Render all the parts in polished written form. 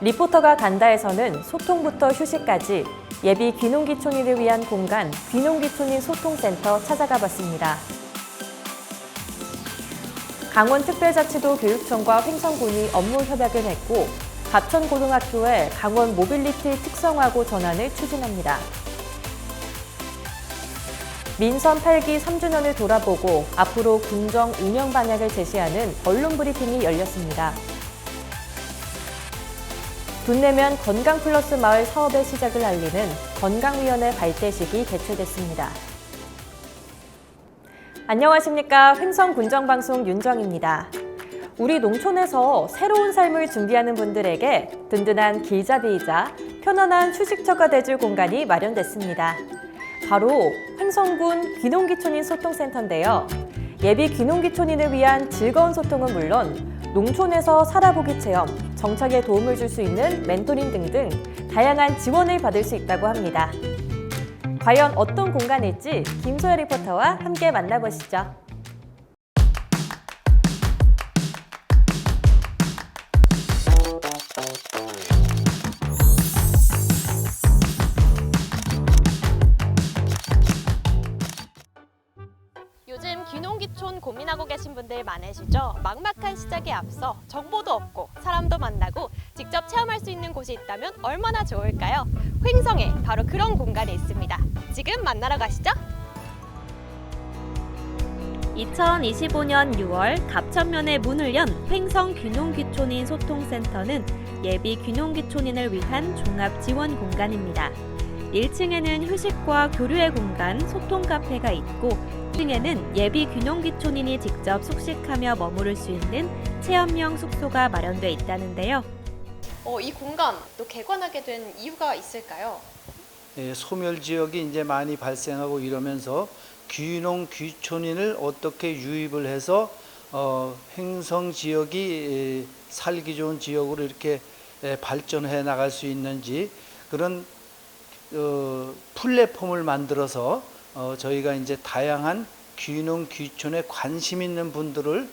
리포터가 간다에서는 소통부터 휴식까지 예비 귀농귀촌인을 위한 공간 귀농귀촌인 소통센터 찾아가 봤습니다. 강원특별자치도 교육청과 횡성군이 업무 협약을 맺고 갑천고등학교에 강원 모빌리티 특성화고 전환을 추진합니다. 민선 8기 3주년을 돌아보고 앞으로 군정 운영 방향을 제시하는 언론 브리핑이 열렸습니다. 둔내면 건강플러스 마을 사업의 시작을 알리는 건강위원회 발대식이 개최됐습니다. 안녕하십니까. 횡성군정방송 윤정입니다. 우리 농촌에서 새로운 삶을 준비하는 분들에게 든든한 길잡이이자 편안한 휴식처가 돼줄 공간이 마련됐습니다. 바로 횡성군 귀농귀촌인 소통센터인데요. 예비 귀농귀촌인을 위한 즐거운 소통은 물론 농촌에서 살아보기 체험, 정착에 도움을 줄 수 있는 멘토링 등등 다양한 지원을 받을 수 있다고 합니다. 과연 어떤 공간일지 김소연 리포터와 함께 만나보시죠. 요즘 귀농귀촌 고민하고 계신 분들 많으시죠? 막막한 시작에 앞서 정보도 없고 사람도 만나고 직접 체험할 수 있는 곳이 있다면 얼마나 좋을까요? 횡성에 바로 그런 공간이 있습니다. 지금 만나러 가시죠. 2025년 6월 갑천면에 문을 연 횡성 귀농귀촌인 소통센터는 예비 귀농귀촌인을 위한 종합 지원 공간입니다. 1층에는 휴식과 교류의 공간, 소통 카페가 있고 2층에는 예비 귀농귀촌인이 직접 숙식하며 머무를 수 있는 체험형 숙소가 마련돼 있다는데요. 이 공간 또 개관하게 된 이유가 있을까요? 소멸 지역이 이제 많이 발생하고 이러면서 귀농귀촌인을 어떻게 유입을 해서 횡성 지역이 살기 좋은 지역으로 이렇게 발전해 나갈 수 있는지 그런 플랫폼을 만들어서 저희가 이제 다양한 귀농귀촌에 관심 있는 분들을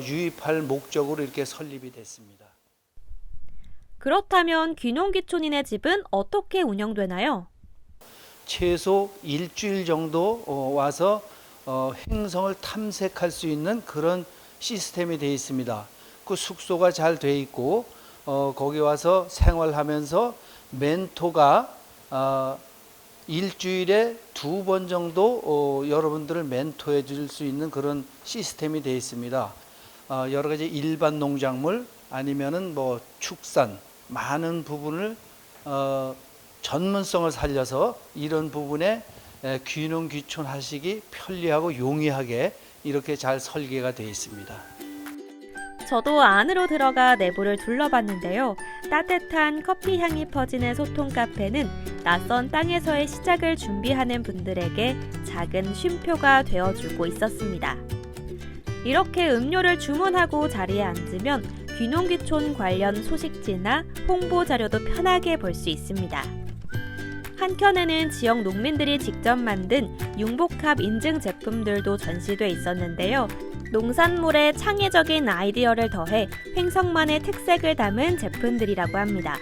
유입할 목적으로 이렇게 설립이 됐습니다. 그렇다면 귀농귀촌인의 집은 어떻게 운영되나요? 최소 일주일 정도 와서 횡성을 탐색할 수 있는 그런 시스템이 되어 있습니다. 그 숙소가 잘 되어 있고 거기 와서 생활하면서 멘토가 일주일에 2번 정도 여러분들을 멘토해 줄 수 있는 그런 시스템이 되어 있습니다. 여러 가지 일반 농작물 아니면은 뭐 축산 많은 부분을 전문성을 살려서 이런 부분에 귀농귀촌 하시기 편리하고 용이하게 이렇게 잘 설계가 되어 있습니다. 저도 안으로 들어가 내부를 둘러봤는데요. 따뜻한 커피 향이 퍼지는 소통 카페는 낯선 땅에서의 시작을 준비하는 분들에게 작은 쉼표가 되어주고 있었습니다. 이렇게 음료를 주문하고 자리에 앉으면 귀농귀촌 관련 소식지나 홍보 자료도 편하게 볼 수 있습니다. 한켠에는 지역 농민들이 직접 만든 융복합 인증 제품들도 전시돼 있었는데요. 농산물에 창의적인 아이디어를 더해 횡성만의 특색을 담은 제품들이라고 합니다.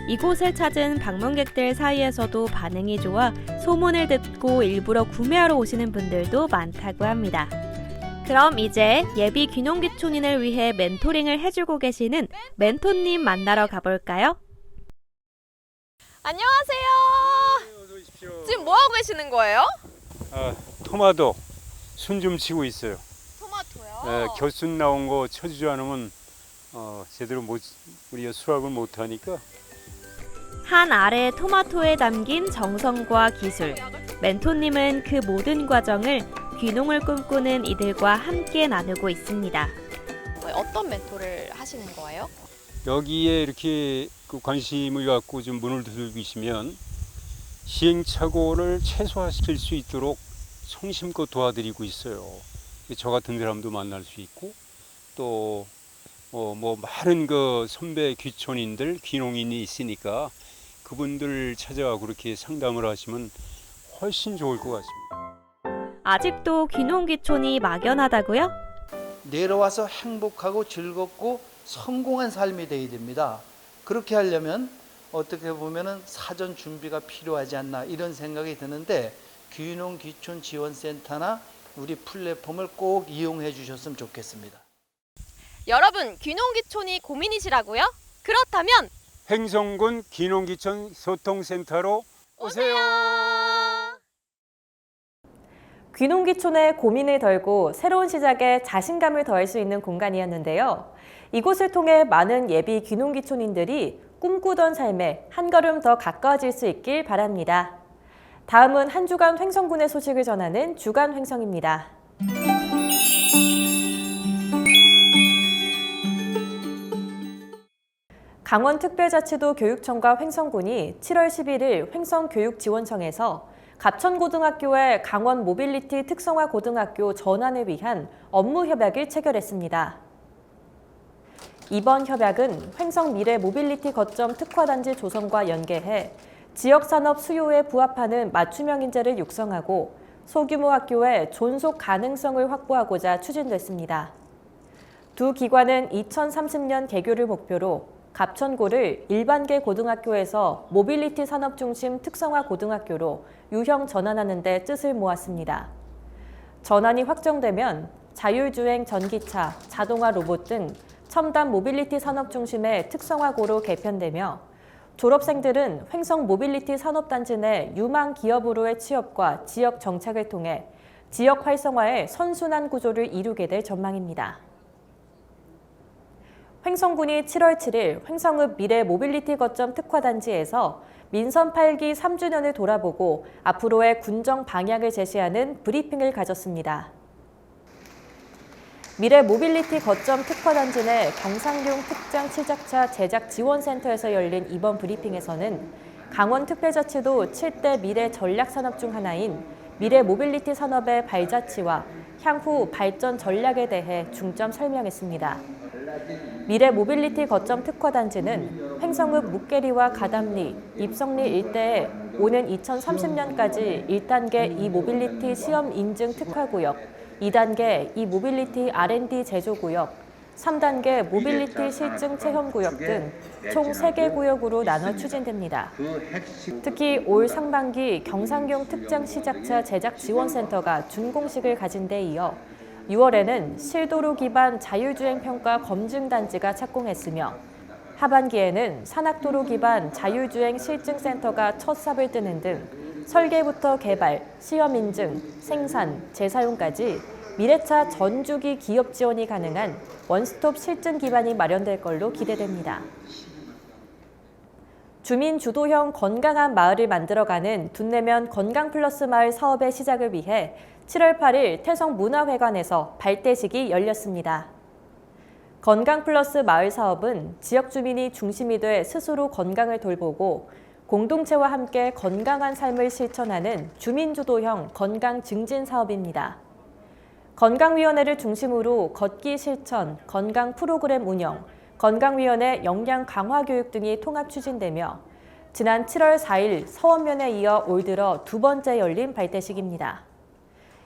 이곳을 찾은 방문객들 사이에서도 반응이 좋아 소문을 듣고 일부러 구매하러 오시는 분들도 많다고 합니다. 그럼 이제 예비 귀농귀촌인을 위해 멘토링을 해주고 계시는 멘토님 만나러 가볼까요? 안녕하세요. 어서 오십시오. 지금 뭐 하고 계시는 거예요? 토마토 순 좀 치고 있어요. 토마토요. 겨순 나온 거 쳐주지 않으면 제대로 우리가 수확을 못 하니까. 한 알의 토마토에 담긴 정성과 기술. 멘토님은 그 모든 과정을 귀농을 꿈꾸는 이들과 함께 나누고 있습니다. 어떤 멘토를 하시는 거예요? 여기에 이렇게 관심을 갖고 좀 문을 두드리시면 시행착오를 최소화시킬 수 있도록 성심껏 도와드리고 있어요. 저 같은 사람도 만날 수 있고 또 많은 그 선배 귀촌인들, 귀농인이 있으니까 그분들 찾아가고 그렇게 상담을 하시면 훨씬 좋을 것 같습니다. 아직도 귀농귀촌이 막연하다고요? 내려와서 행복하고 즐겁고 성공한 삶이 되어야 됩니다. 그렇게 하려면 어떻게 보면은 사전 준비가 필요하지 않나 이런 생각이 드는데 귀농귀촌지원센터나 우리 플랫폼을 꼭 이용해 주셨으면 좋겠습니다. 여러분, 귀농귀촌이 고민이시라고요? 그렇다면 횡성군 귀농귀촌 소통센터로 오세요. 귀농귀촌의 고민을 덜고 새로운 시작에 자신감을 더할 수 있는 공간이었는데요. 이곳을 통해 많은 예비 귀농귀촌인들이 꿈꾸던 삶에 한 걸음 더 가까워질 수 있길 바랍니다. 다음은 한 주간 횡성군의 소식을 전하는 주간 횡성입니다. 강원특별자치도 교육청과 횡성군이 7월 11일 횡성교육지원청에서 갑천고등학교의 강원 모빌리티 특성화 고등학교 전환을 위한 업무 협약을 체결했습니다. 이번 협약은 횡성 미래 모빌리티 거점 특화단지 조성과 연계해 지역산업 수요에 부합하는 맞춤형 인재를 육성하고 소규모 학교의 존속 가능성을 확보하고자 추진됐습니다. 두 기관은 2030년 개교를 목표로 갑천고를 일반계 고등학교에서 모빌리티 산업 중심 특성화 고등학교로 유형 전환하는 데 뜻을 모았습니다. 전환이 확정되면 자율주행 전기차, 자동화 로봇 등 첨단 모빌리티 산업 중심의 특성화고로 개편되며 졸업생들은 횡성 모빌리티 산업단지 내 유망 기업으로의 취업과 지역 정착을 통해 지역 활성화의 선순환 구조를 이루게 될 전망입니다. 횡성군이 7월 7일 횡성읍 미래 모빌리티 거점 특화단지에서 민선 8기 3주년을 돌아보고 앞으로의 군정 방향을 제시하는 브리핑을 가졌습니다. 미래 모빌리티 거점 특화단지 내 경상용 특장 시작차 제작 지원센터에서 열린 이번 브리핑에서는 강원특별자치도 7대 미래 전략산업 중 하나인 미래 모빌리티 산업의 발자취와 향후 발전 전략에 대해 중점 설명했습니다. 미래 모빌리티 거점 특화단지는 횡성읍 묵계리와 가담리, 입성리 일대에 오는 2030년까지 1단계 이모빌리티 시험 인증 특화구역, 2단계 이모빌리티 R&D 제조구역, 3단계 모빌리티 실증 체험구역 등 총 3개 구역으로 나눠 추진됩니다. 특히 올 상반기 경상용 특장 시작차 제작 지원센터가 준공식을 가진 데 이어 6월에는 실도로 기반 자율주행 평가 검증 단지가 착공했으며 하반기에는 산악도로 기반 자율주행 실증센터가 첫 삽을 뜨는 등 설계부터 개발, 시험 인증, 생산, 재사용까지 미래차 전주기 기업 지원이 가능한 원스톱 실증 기반이 마련될 걸로 기대됩니다. 주민 주도형 건강한 마을을 만들어가는 둔내면 건강플러스 마을 사업의 시작을 위해 7월 8일 태성문화회관에서 발대식이 열렸습니다. 건강플러스 마을 사업은 지역 주민이 중심이 돼 스스로 건강을 돌보고 공동체와 함께 건강한 삶을 실천하는 주민주도형 건강 증진 사업입니다. 건강위원회를 중심으로 걷기 실천, 건강 프로그램 운영, 건강위원회 역량 강화 교육 등이 통합 추진되며 지난 7월 4일 서원면에 이어 올 들어 두 번째 열린 발대식입니다.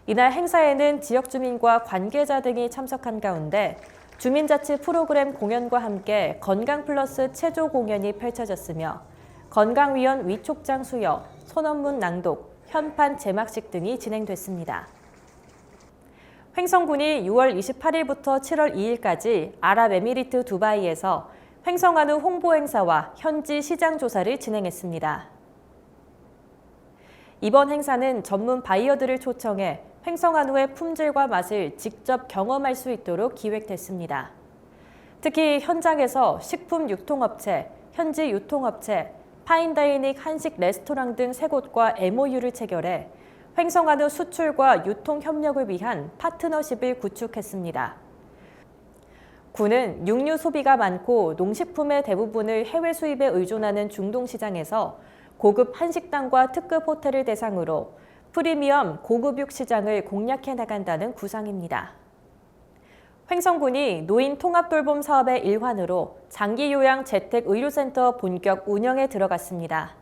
이날 행사에는 지역 주민과 관계자 등이 참석한 가운데 주민자치 프로그램 공연과 함께 건강플러스 체조 공연이 펼쳐졌으며 건강위원 위촉장 수여, 선언문 낭독, 현판 제막식 등이 진행됐습니다. 횡성군이 6월 28일부터 7월 2일까지 아랍에미리트 두바이에서 횡성한우 홍보 행사와 현지 시장 조사를 진행했습니다. 이번 행사는 전문 바이어들을 초청해 횡성한우의 품질과 맛을 직접 경험할 수 있도록 기획됐습니다. 특히 현장에서 식품 유통업체, 현지 유통업체, 파인다이닝 한식 레스토랑 등 3곳과 MOU를 체결해 횡성한우 수출과 유통 협력을 위한 파트너십을 구축했습니다. 군은 육류 소비가 많고 농식품의 대부분을 해외 수입에 의존하는 중동 시장에서 고급 한식당과 특급 호텔을 대상으로 프리미엄 고급육 시장을 공략해 나간다는 구상입니다. 횡성군이 노인 통합 돌봄 사업의 일환으로 장기 요양 재택 의료센터 본격 운영에 들어갔습니다.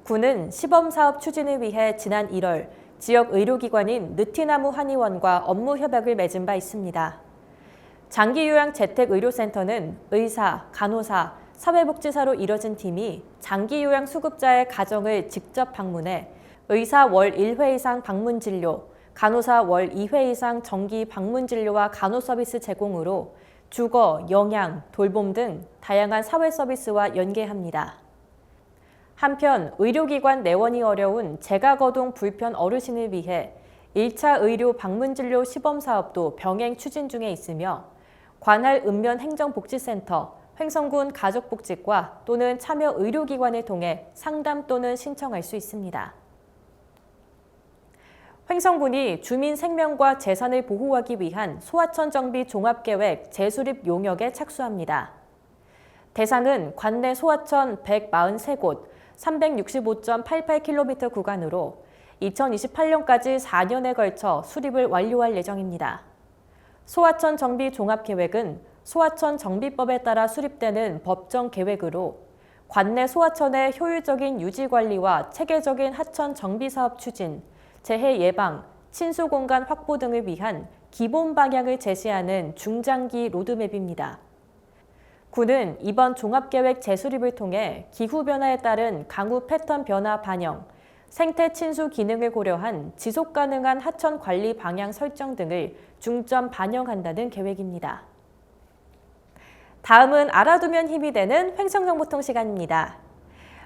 군은 시범사업 추진을 위해 지난 1월 지역 의료기관인 느티나무 한의원과 업무 협약을 맺은 바 있습니다. 장기요양재택의료센터는 의사, 간호사, 사회복지사로 이뤄진 팀이 장기요양 수급자의 가정을 직접 방문해 의사 월 1회 이상 방문 진료, 간호사 월 2회 이상 정기 방문 진료와 간호 서비스 제공으로 주거, 영양, 돌봄 등 다양한 사회 서비스와 연계합니다. 한편 의료기관 내원이 어려운 재가거동 불편 어르신을 위해 1차 의료 방문 진료 시범 사업도 병행 추진 중에 있으며 관할 읍면 행정복지센터, 횡성군 가족복지과 또는 참여 의료기관을 통해 상담 또는 신청할 수 있습니다. 횡성군이 주민 생명과 재산을 보호하기 위한 소하천 정비 종합계획 재수립 용역에 착수합니다. 대상은 관내 소하천 143곳, 365.88km 구간으로 2028년까지 4년에 걸쳐 수립을 완료할 예정입니다. 소하천 정비 종합계획은 소하천 정비법에 따라 수립되는 법정 계획으로 관내 소하천의 효율적인 유지 관리와 체계적인 하천 정비 사업 추진, 재해 예방, 친수 공간 확보 등을 위한 기본 방향을 제시하는 중장기 로드맵입니다. 군은 이번 종합계획 재수립을 통해 기후변화에 따른 강우 패턴 변화 반영, 생태 친수 기능을 고려한 지속 가능한 하천 관리 방향 설정 등을 중점 반영한다는 계획입니다. 다음은 알아두면 힘이 되는 횡성정보통 시간입니다.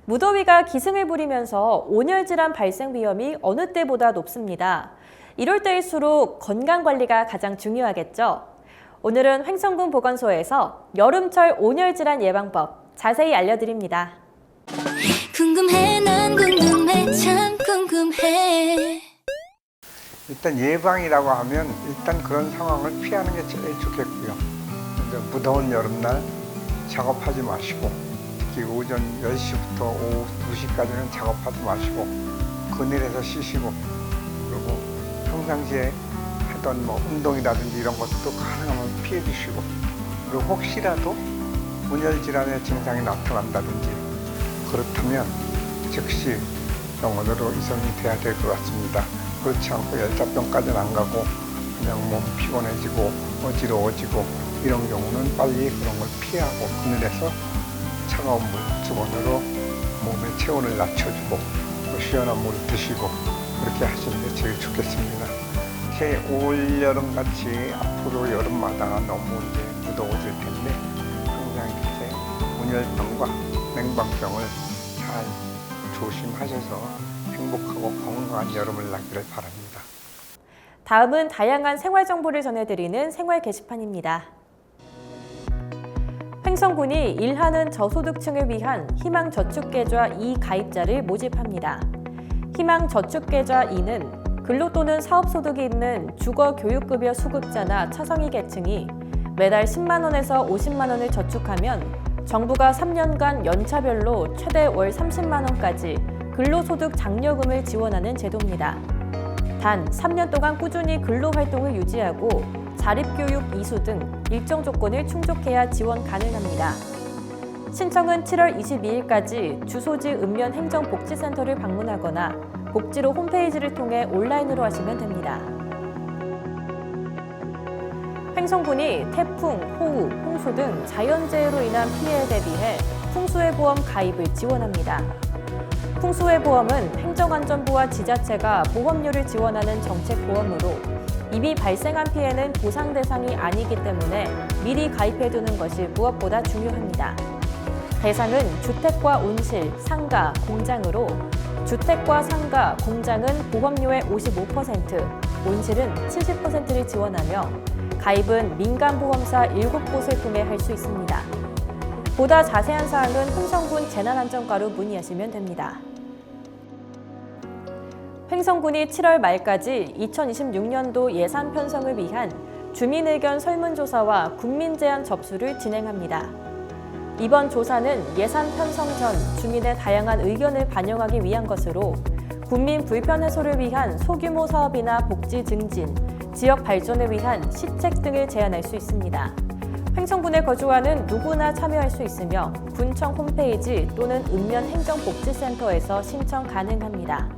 무더위가 기승을 부리면서 온열 질환 발생 위험이 어느 때보다 높습니다. 이럴 때일수록 건강관리가 가장 중요하겠죠. 오늘은 횡성군 보건소에서 여름철 온열 질환 예방법 자세히 알려드립니다. 궁금해 난 궁금해 참 궁금해. 일단 예방이라고 하면 일단 그런 상황을 피하는 게 제일 좋겠고요. 무더운 여름날 작업하지 마시고 특히 오전 10시부터 오후 2시까지는 작업하지 마시고 그늘에서 쉬시고 그리고 평상시에 하던 운동이라든지 이런 것도 가능하면 피해 주시고 그리고 혹시라도 온열 질환의 증상이 나타난다든지 그렇다면 즉시 병원으로 이송이 돼야 될 것 같습니다. 그렇지 않고 열사병까지는 안 가고 그냥 몸 피곤해지고 어지러워지고 이런 경우는 빨리 그런 걸 피하고 그늘에서 차가운 물 두 번으로 몸의 체온을 낮춰주고 또 시원한 물을 드시고 그렇게 하시는 게 제일 좋겠습니다. 이렇게 올여름같이 앞으로 여름마다 너무 이제 무더워질 텐데 항상 이렇게 온열병과 냉방병을 잘 조심하셔서 행복하고 건강한 여름을 나기를 바랍니다. 다음은 다양한 생활 정보를 전해드리는 생활 게시판입니다. 횡성군이 일하는 저소득층을 위한 희망저축계좌 2 가입자를 모집합니다. 희망저축계좌 2는 근로 또는 사업소득이 있는 주거교육급여 수급자나 차상위 계층이 매달 10만 원에서 50만 원을 저축하면 정부가 3년간 연차별로 최대 월 30만 원까지 근로소득 장려금을 지원하는 제도입니다. 단 3년 동안 꾸준히 근로활동을 유지하고 자립교육 이수 등 일정 조건을 충족해야 지원 가능합니다. 신청은 7월 22일까지 주소지 읍면 행정복지센터를 방문하거나 복지로 홈페이지를 통해 온라인으로 하시면 됩니다. 횡성군이 태풍, 호우, 홍수 등 자연재해로 인한 피해에 대비해 풍수해보험 가입을 지원합니다. 풍수해보험은 행정안전부와 지자체가 보험료를 지원하는 정책보험으로 이미 발생한 피해는 보상 대상이 아니기 때문에 미리 가입해두는 것이 무엇보다 중요합니다. 대상은 주택과 온실, 상가, 공장으로 주택과 상가, 공장은 보험료의 55%, 온실은 70%를 지원하며 가입은 민간보험사 7곳을 통해 할 수 있습니다. 보다 자세한 사항은 횡성군 재난안전과로 문의하시면 됩니다. 횡성군이 7월 말까지 2026년도 예산 편성을 위한 주민의견 설문조사와 국민제안 접수를 진행합니다. 이번 조사는 예산 편성 전 주민의 다양한 의견을 반영하기 위한 것으로 국민 불편 해소를 위한 소규모 사업이나 복지 증진, 지역 발전을 위한 시책 등을 제안할 수 있습니다. 횡성군에 거주하는 누구나 참여할 수 있으며 군청 홈페이지 또는 읍면 행정복지센터에서 신청 가능합니다.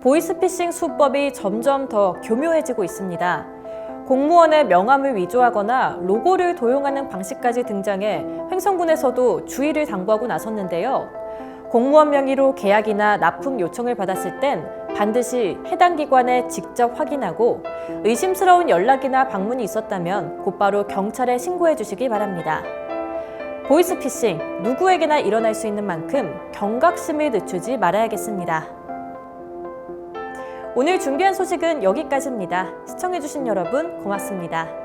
보이스피싱 수법이 점점 더 교묘해지고 있습니다. 공무원의 명함을 위조하거나 로고를 도용하는 방식까지 등장해 횡성군에서도 주의를 당부하고 나섰는데요. 공무원 명의로 계약이나 납품 요청을 받았을 땐 반드시 해당 기관에 직접 확인하고 의심스러운 연락이나 방문이 있었다면 곧바로 경찰에 신고해 주시기 바랍니다. 보이스피싱, 누구에게나 일어날 수 있는 만큼 경각심을 늦추지 말아야겠습니다. 오늘 준비한 소식은 여기까지입니다. 시청해주신 여러분 고맙습니다.